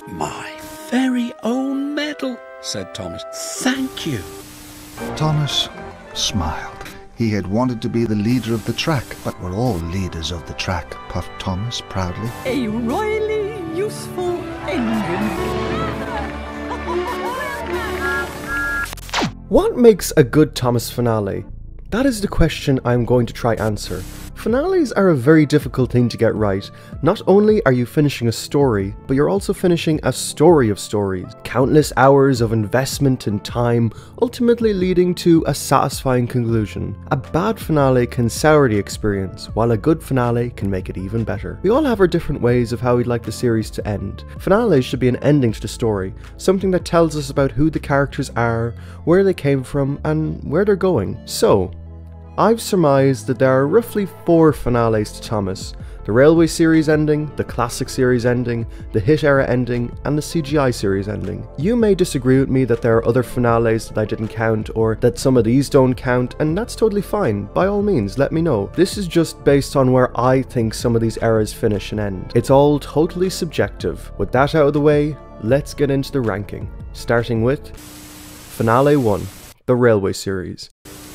My very own medal, said Thomas. Thank you. Thomas smiled. He had wanted to be the leader of the track, but we're all leaders of the track, puffed Thomas proudly. A royally useful engine. What makes a good Thomas finale? That is the question I'm going to try answer. Finales are a very difficult thing to get right. Not only are you finishing a story, but you're also finishing a story of stories. Countless hours of investment and time, ultimately leading to a satisfying conclusion. A bad finale can sour the experience, while a good finale can make it even better. We all have our different ways of how we'd like the series to end. Finales should be an ending to the story, something that tells us about who the characters are, where they came from, and where they're going. So, I've surmised that there are roughly 4 finales to Thomas: the Railway series ending, the Classic series ending, the Hit era ending, and the CGI series ending. You may disagree with me that there are other finales that I didn't count, or that some of these don't count, and that's totally fine. By all means, let me know. This is just based on where I think some of these eras finish and end. It's all totally subjective. With that out of the way, let's get into the ranking, starting with Finale 1, the Railway series.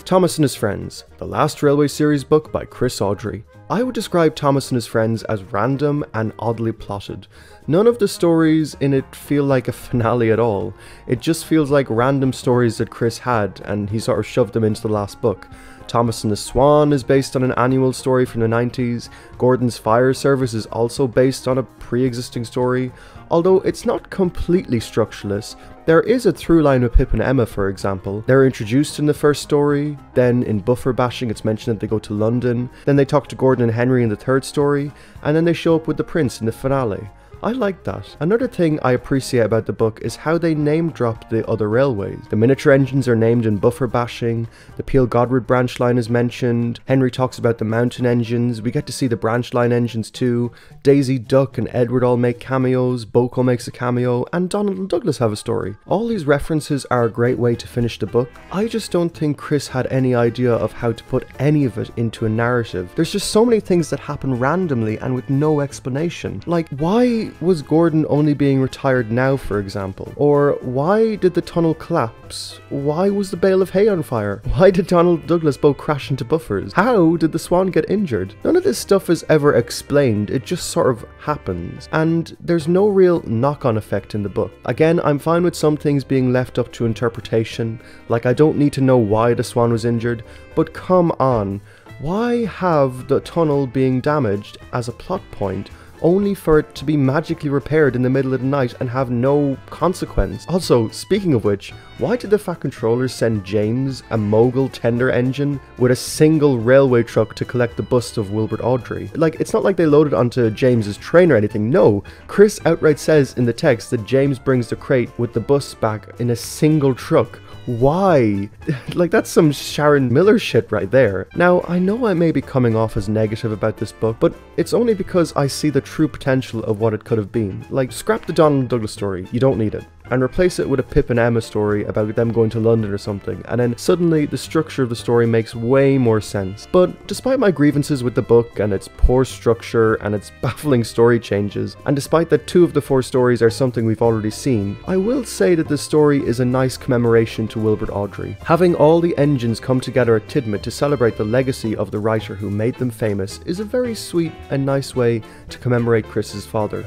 Thomas and His Friends, the last Railway series book by Chris Awdry. I would describe Thomas and His Friends as random and oddly plotted. None of the stories in it feel like a finale at all. It just feels like random stories that Chris had, and he sort of shoved them into the last book. Thomas and the Swan is based on an annual story from the 90s. Gordon's Fire Service is also based on a pre-existing story. Although it's not completely structureless, there is a through line with Pip and Emma, for example. They're introduced in the first story, then in Buffer Bashing it's mentioned that they go to London, then they talk to Gordon and Henry in the third story, and then they show up with the Prince in the finale. I like that. Another thing I appreciate about the book is how they name drop the other railways. The miniature engines are named in Buffer Bashing, the Peel Godward branch line is mentioned, Henry talks about the mountain engines, we get to see the branch line engines too, Daisy Duck and Edward all make cameos, Boko makes a cameo, and Donald and Douglas have a story. All these references are a great way to finish the book. I just don't think Chris had any idea of how to put any of it into a narrative. There's just so many things that happen randomly and with no explanation. Like, why was Gordon only being retired now, for example? Or why did the tunnel collapse? Why was the bale of hay on fire? Why did Donald Douglas both crash into buffers? How did the Swan get injured? None of this stuff is ever explained, it just sort of happens. And there's no real knock-on effect in the book. Again, I'm fine with some things being left up to interpretation, like I don't need to know why the Swan was injured, but come on, why have the tunnel being damaged as a plot point only for it to be magically repaired in the middle of the night and have no consequence? Also, speaking of which, why did the Fat Controllers send James a Mogul tender engine with a single railway truck to collect the bust of Wilbert Awdry? Like, it's not like they loaded onto James's train or anything. No, Chris outright says in the text that James brings the crate with the bus back in a single truck. Why? Like, that's some Sharon Miller shit right there. Now, I know I may be coming off as negative about this book, but it's only because I see the true potential of what it could have been. Like, scrap the Donald Douglas story, you don't need it, and replace it with a Pip and Emma story about them going to London or something, and then suddenly the structure of the story makes way more sense. But despite my grievances with the book and its poor structure and its baffling story changes, and despite that 2 of the 4 stories are something we've already seen, I will say that the story is a nice commemoration to Wilbert Awdry. Having all the engines come together at Tidmouth to celebrate the legacy of the writer who made them famous is a very sweet and nice way to commemorate Chris's father.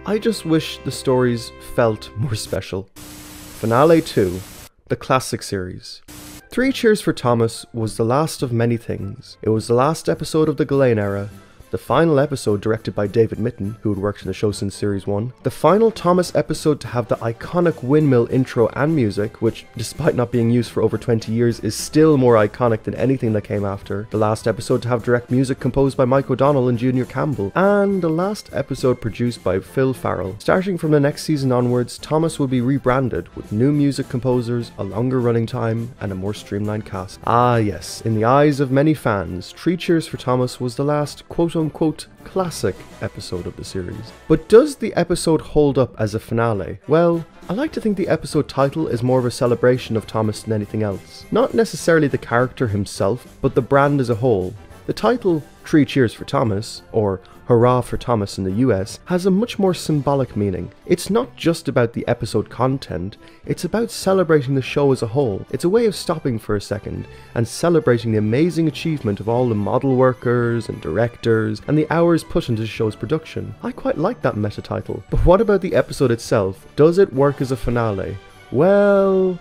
I just wish the stories felt more special. Finale 2, the Classic series. 3 Cheers for Thomas was the last of many things. It was the last episode of the Ghislaine era, the final episode directed by David Mitton, who had worked in the show since Series 1, the final Thomas episode to have the iconic windmill intro and music, which, despite not being used for over 20 years, is still more iconic than anything that came after, the last episode to have direct music composed by Mike O'Donnell and Junior Campbell, and the last episode produced by Phil Farrell. Starting from the next season onwards, Thomas will be rebranded with new music composers, a longer running time, and a more streamlined cast. Ah yes, in the eyes of many fans, 3 Cheers for Thomas was the last quote-unquote classic episode of the series. But does the episode hold up as a finale? Well, I like to think the episode title is more of a celebration of Thomas than anything else. Not necessarily the character himself, but the brand as a whole. The title, 3 Cheers for Thomas, or Hurrah for Thomas in the US, has a much more symbolic meaning. It's not just about the episode content, it's about celebrating the show as a whole. It's a way of stopping for a second and celebrating the amazing achievement of all the model workers and directors and the hours put into the show's production. I quite like that meta title. But what about the episode itself? Does it work as a finale? Well,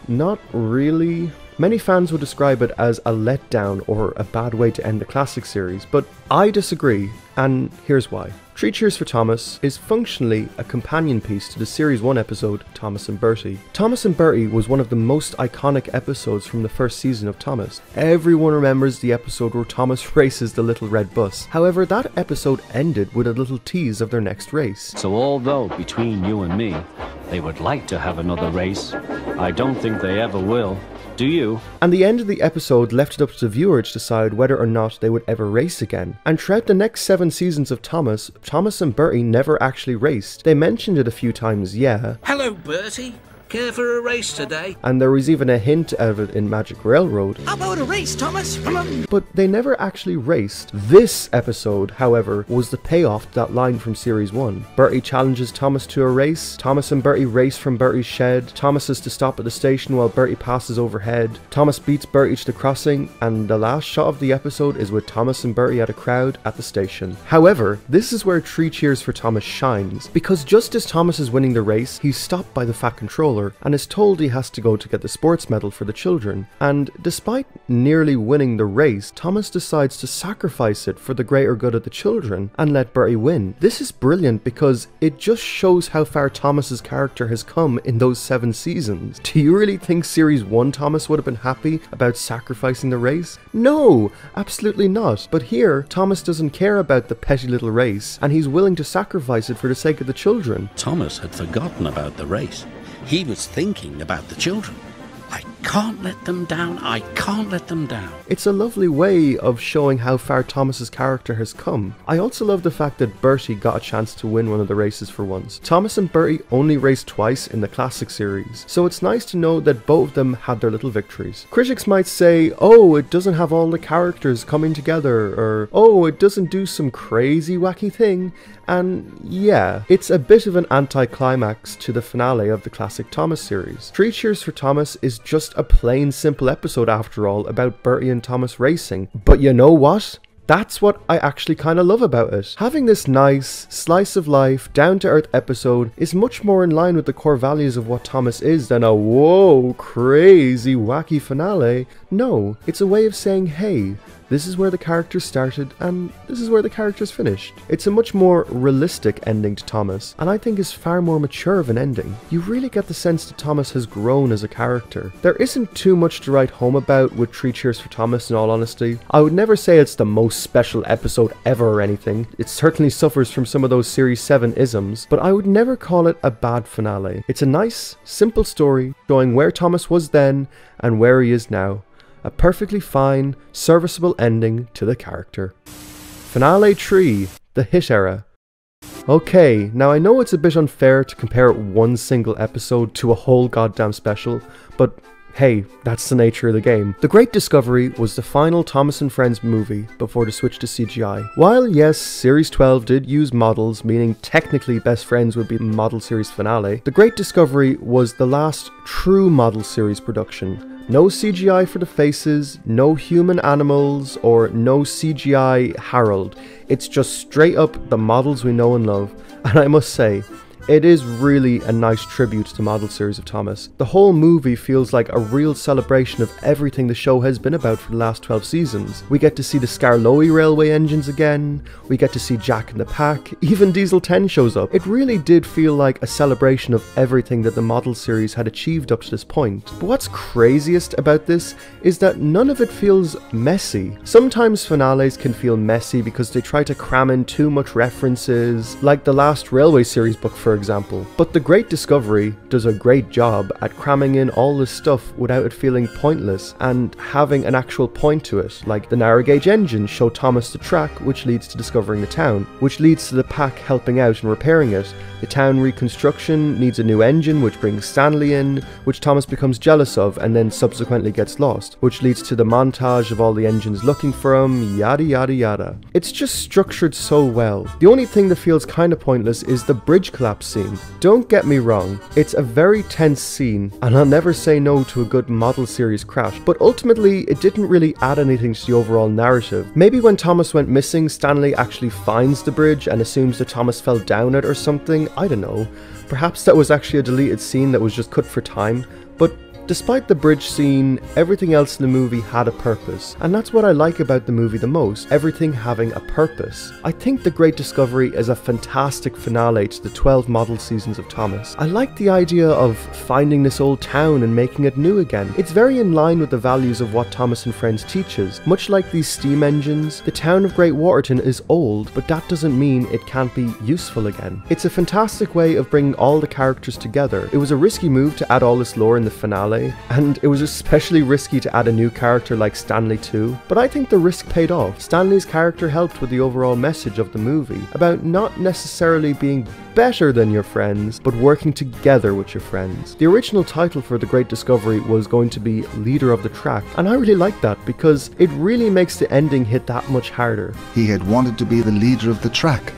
not really. Many fans would describe it as a letdown or a bad way to end the classic series, but I disagree, and here's why. Three Cheers for Thomas is functionally a companion piece to the Series 1 episode, Thomas and Bertie. Thomas and Bertie was one of the most iconic episodes from the first season of Thomas. Everyone remembers the episode where Thomas races the little red bus. However, that episode ended with a little tease of their next race. So although between you and me, they would like to have another race, I don't think they ever will. Do you? And the end of the episode left it up to the viewer to decide whether or not they would ever race again. And throughout the next 7 seasons of Thomas and Bertie never actually raced. They mentioned it a few times, yeah. Hello, Bertie. Care for a race today? And there was even a hint of it in Magic Railroad. How about a race, Thomas? Come on. But they never actually raced. This episode, however, was the payoff to that line from Series 1. Bertie challenges Thomas to a race. Thomas and Bertie race from Bertie's shed. Thomas is to stop at the station while Bertie passes overhead. Thomas beats Bertie to the crossing, and the last shot of the episode is with Thomas and Bertie at a crowd at the station. However, this is where Three Cheers for Thomas shines, because just as Thomas is winning the race, he's stopped by the Fat Controller and is told he has to go to get the sports medal for the children. And despite nearly winning the race, Thomas decides to sacrifice it for the greater good of the children and let Bertie win. This is brilliant because it just shows how far Thomas's character has come in those 7 seasons. Do you really think Series 1 Thomas would have been happy about sacrificing the race? No, absolutely not. But here, Thomas doesn't care about the petty little race, and he's willing to sacrifice it for the sake of the children. Thomas had forgotten about the race. He was thinking about the children. I can't let them down. I can't let them down. It's a lovely way of showing how far Thomas's character has come. I also love the fact that Bertie got a chance to win one of the races for once. Thomas and Bertie only raced twice in the classic series, so it's nice to know that both of them had their little victories. Critics might say, oh, it doesn't have all the characters coming together, or oh, it doesn't do some crazy wacky thing. And yeah, it's a bit of an anticlimax to the finale of the classic Thomas series. Three Cheers for Thomas is just a plain simple episode after all about Bertie and Thomas racing. But you know what? That's what I actually kind of love about it. Having this nice, slice of life, down-to-earth episode is much more in line with the core values of what Thomas is than a whoa, crazy, wacky finale. No, it's a way of saying, hey, this is where the characters started and this is where the characters finished. It's a much more realistic ending to Thomas, and I think is far more mature of an ending. You really get the sense that Thomas has grown as a character. There isn't too much to write home about with Three Cheers for Thomas in all honesty. I would never say it's the most special episode ever or anything. It certainly suffers from some of those Series 7 isms, but I would never call it a bad finale. It's a nice, simple story showing where Thomas was then and where he is now. A perfectly fine, serviceable ending to the character. Finale 3, the hit era. Okay, now I know it's a bit unfair to compare one single episode to a whole goddamn special, but hey, that's the nature of the game. The Great Discovery was the final Thomas and Friends movie before the switch to CGI. While yes, Series 12 did use models, meaning technically Best Friends would be the model series finale, The Great Discovery was the last true model series production. No CGI for the faces, no human animals, or no CGI Harold. It's just straight up the models we know and love. And I must say, it is really a nice tribute to the model series of Thomas. The whole movie feels like a real celebration of everything the show has been about for the last 12 seasons. We get to see the Skarloey railway engines again, we get to see Jack in the Pack, even Diesel 10 shows up. It really did feel like a celebration of everything that the model series had achieved up to this point. But what's craziest about this is that none of it feels messy. Sometimes finales can feel messy because they try to cram in too much references, like the last Railway series book for for example. But The Great Discovery does a great job at cramming in all this stuff without it feeling pointless and having an actual point to it, like the narrow gauge engine show Thomas the track, which leads to discovering the town, which leads to the pack helping out and repairing it. The town reconstruction needs a new engine, which brings Stanley in, which Thomas becomes jealous of and then subsequently gets lost, which leads to the montage of all the engines looking for him, yada yada yada. It's just structured so well. The only thing that feels kinda pointless is the bridge collapse scene. Don't get me wrong, it's a very tense scene, and I'll never say no to a good model series crash, but ultimately it didn't really add anything to the overall narrative. Maybe when Thomas went missing, Stanley actually finds the bridge and assumes that Thomas fell down it or something, I don't know. Perhaps that was actually a deleted scene that was just cut for time, but despite the bridge scene, everything else in the movie had a purpose, and that's what I like about the movie the most, everything having a purpose. I think The Great Discovery is a fantastic finale to the 12 model seasons of Thomas. I like the idea of finding this old town and making it new again. It's very in line with the values of what Thomas and Friends teaches. Much like these steam engines, the town of Great Waterton is old, but that doesn't mean it can't be useful again. It's a fantastic way of bringing all the characters together. It was a risky move to add all this lore in the finale, and it was especially risky to add a new character like Stanley too, but I think the risk paid off. Stanley's character helped with the overall message of the movie, about not necessarily being better than your friends, but working together with your friends. The original title for The Great Discovery was going to be Leader of the Track, and I really like that because it really makes the ending hit that much harder. He had wanted to be the leader of the track.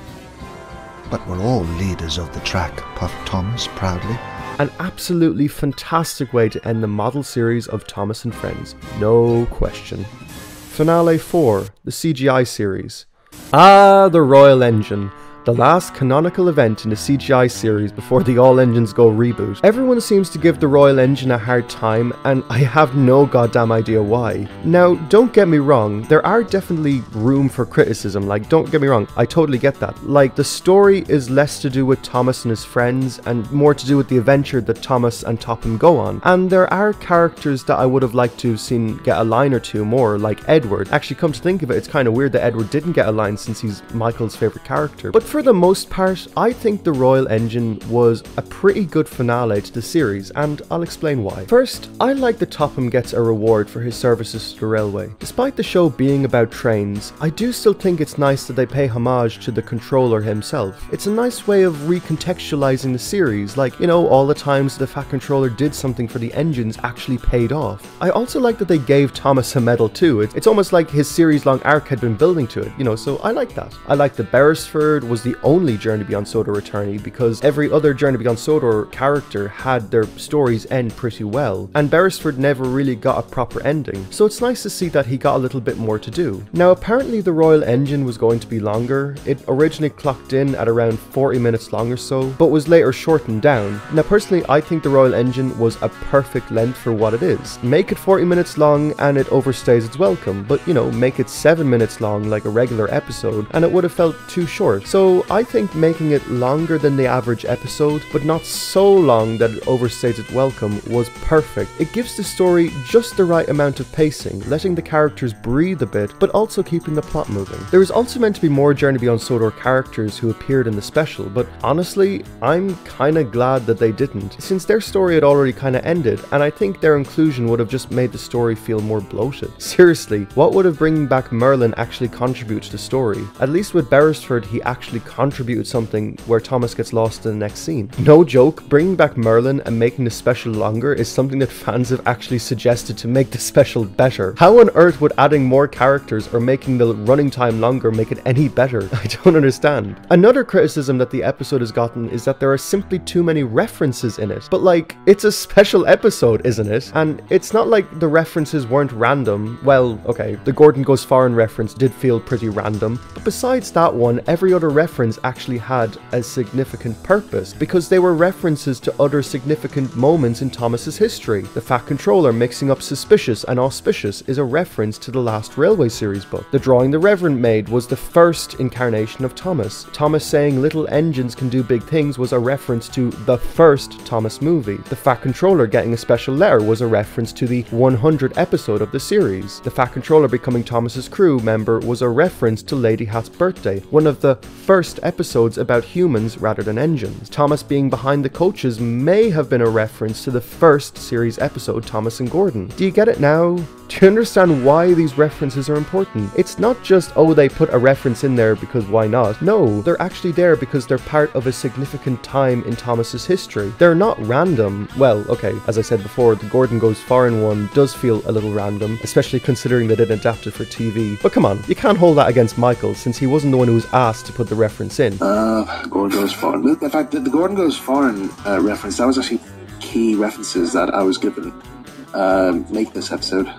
But we're all leaders of the track, puffed Thomas proudly. An absolutely fantastic way to end the model series of Thomas and Friends, no question. Finale 4, the CGI series. Ah, the Royal Engine. The last canonical event in the CGI series before the All Engines Go reboot. Everyone seems to give the Royal Engine a hard time, and I have no goddamn idea why. Now, don't get me wrong, there are definitely room for criticism, like, don't get me wrong, I totally get that. Like, the story is less to do with Thomas and his friends, and more to do with the adventure that Thomas and Topham go on. And there are characters that I would have liked to have seen get a line or two more, like Edward. Actually, come to think of it, it's kind of weird that Edward didn't get a line since he's Michael's favourite character. But for the most part, I think the Royal Engine was a pretty good finale to the series, and I'll explain why. First, I like that Topham gets a reward for his services to the railway. Despite the show being about trains, I do still think it's nice that they pay homage to the controller himself. It's a nice way of recontextualizing the series, like, you know, all the times the Fat Controller did something for the engines actually paid off. I also like that they gave Thomas a medal too. It's almost like his series-long arc had been building to it, you know, so I like that. I like that Beresford was the only Journey Beyond Sodor returnee, because every other Journey Beyond Sodor character had their stories end pretty well, and Beresford never really got a proper ending, so it's nice to see that he got a little bit more to do. Now, apparently the Royal Engine was going to be longer. It originally clocked in at around 40 minutes long or so, but was later shortened down. Now, personally, I think the Royal Engine was a perfect length for what it is. Make it 40 minutes long and it overstays its welcome, but, you know, make it 7 minutes long like a regular episode and it would have felt too short. So I think making it longer than the average episode, but not so long that it overstays its welcome, was perfect. It gives the story just the right amount of pacing, letting the characters breathe a bit, but also keeping the plot moving. There was also meant to be more Journey Beyond Sodor characters who appeared in the special, but honestly, I'm kinda glad that they didn't, since their story had already kinda ended, and I think their inclusion would have just made the story feel more bloated. Seriously, what would have bringing back Merlin actually contribute to the story? At least with Beresford, he actually contributed something where Thomas gets lost in the next scene. No joke, bringing back Merlin and making the special longer is something that fans have actually suggested to make the special better. How on earth would adding more characters or making the running time longer make it any better? I don't understand. Another criticism that the episode has gotten is that there are simply too many references in it. But like, it's a special episode, isn't it? And it's not like the references weren't random. Well, okay, the Gordon Goes Foreign reference did feel pretty random, but besides that one, every other reference actually had a significant purpose, because they were references to other significant moments in Thomas's history. The Fat Controller mixing up suspicious and auspicious is a reference to the last Railway series book. The drawing the Reverend made was the first incarnation of Thomas. Thomas saying little engines can do big things was a reference to the first Thomas movie. The Fat Controller getting a special letter was a reference to the 100th episode of the series. The Fat Controller becoming Thomas's crew member was a reference to Lady Hat's birthday, one of the first episodes about humans rather than engines. Thomas being behind the coaches may have been a reference to the first series episode, Thomas and Gordon. Do you get it now? Do you understand why these references are important? It's not just, oh, they put a reference in there because why not? No, they're actually there because they're part of a significant time in Thomas's history. They're not random. Well, okay, as I said before, the Gordon Goes Foreign one does feel a little random, especially considering they didn't adapt it for TV. But come on, you can't hold that against Michael, since he wasn't the one who was asked to put the reference in. Gordon Goes Foreign. In fact, the Gordon Goes Foreign reference, that was actually key references that I was given make this episode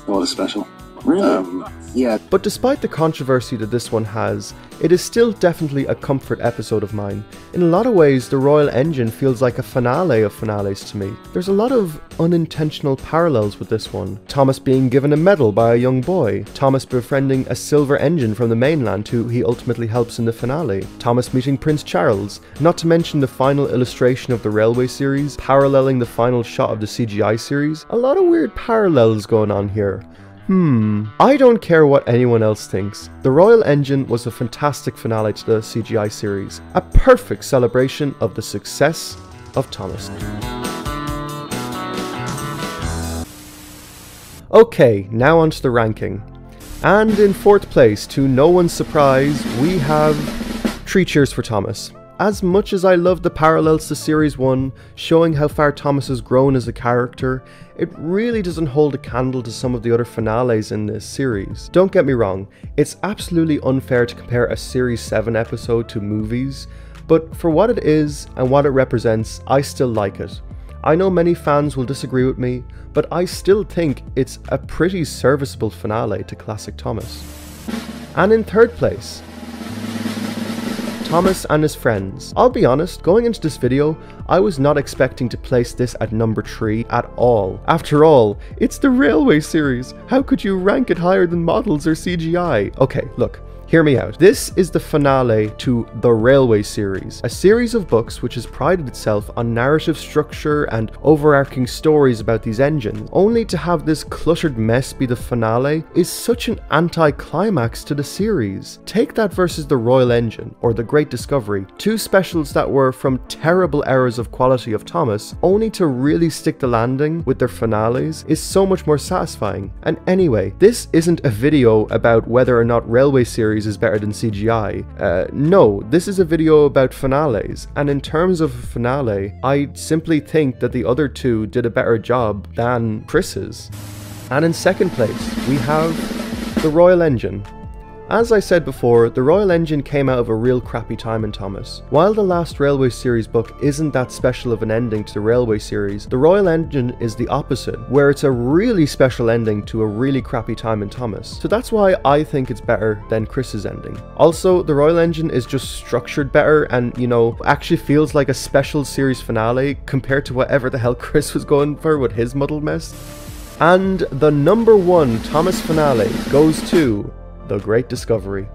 all the special. Really? Yeah. But despite the controversy that this one has, it is still definitely a comfort episode of mine. In a lot of ways, The Royal Engine feels like a finale of finales to me. There's a lot of unintentional parallels with this one. Thomas being given a medal by a young boy, Thomas befriending a silver engine from the mainland who he ultimately helps in the finale, Thomas meeting Prince Charles, not to mention the final illustration of the Railway series, paralleling the final shot of the CGI series. A lot of weird parallels going on here. I don't care what anyone else thinks. The Royal Engine was a fantastic finale to the CGI series, a perfect celebration of the success of Thomas. Okay, now onto the ranking. And in fourth place, to no one's surprise, we have 3 cheers for Thomas. As much as I love the parallels to Series 1, showing how far Thomas has grown as a character, it really doesn't hold a candle to some of the other finales in this series. Don't get me wrong, it's absolutely unfair to compare a Series 7 episode to movies, but for what it is and what it represents, I still like it. I know many fans will disagree with me, but I still think it's a pretty serviceable finale to classic Thomas. And in third place, Thomas and his friends. I'll be honest, going into this video, I was not expecting to place this at number 3 at all. After all, it's the Railway series. How could you rank it higher than Models or CGI? Okay, look. Hear me out. This is the finale to the Railway series, a series of books which has prided itself on narrative structure and overarching stories about these engines. Only to have this cluttered mess be the finale is such an anti-climax to the series. Take that versus the Royal Engine or the Great Discovery, 2 specials that were from terrible errors of quality of Thomas, only to really stick the landing with their finales is so much more satisfying. And anyway, this isn't a video about whether or not Railway series is better than CGI. No, this is a video about finales, and in terms of a finale, I simply think that the other 2 did a better job than Chris's. And in second place, we have The Royal Engine. As I said before, The Royal Engine came out of a real crappy time in Thomas. While the last Railway series book isn't that special of an ending to the Railway series, The Royal Engine is the opposite, where it's a really special ending to a really crappy time in Thomas. So that's why I think it's better than Chris's ending. Also, The Royal Engine is just structured better and, you know, actually feels like a special series finale compared to whatever the hell Chris was going for with his muddled mess. And the number 1 Thomas finale goes to The Great Discovery.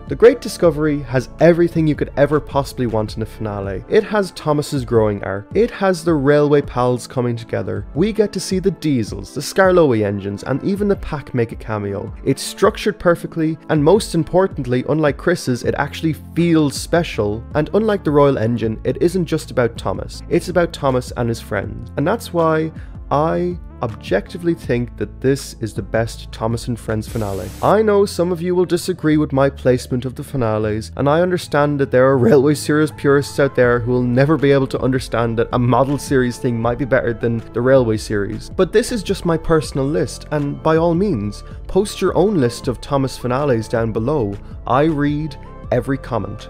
The Great Discovery has everything you could ever possibly want in a finale. It has Thomas's growing arc. It has the Railway pals coming together. We get to see the Diesels, the Skarloey engines, and even the Pack make a cameo. It's structured perfectly, and most importantly, unlike Chris's, it actually feels special. And unlike the Royal Engine, it isn't just about Thomas. It's about Thomas and his friends. And that's why I objectively think that this is the best Thomas and Friends finale. I know some of you will disagree with my placement of the finales, and I understand that there are Railway series purists out there who will never be able to understand that a model series thing might be better than the Railway series. But this is just my personal list, and by all means, post your own list of Thomas finales down below. I read every comment.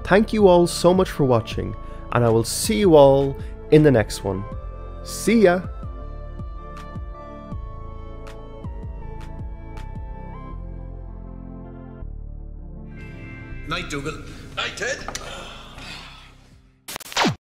Thank you all so much for watching, and I will see you all in the next one. See ya! Night, Dougal. Night, Ted.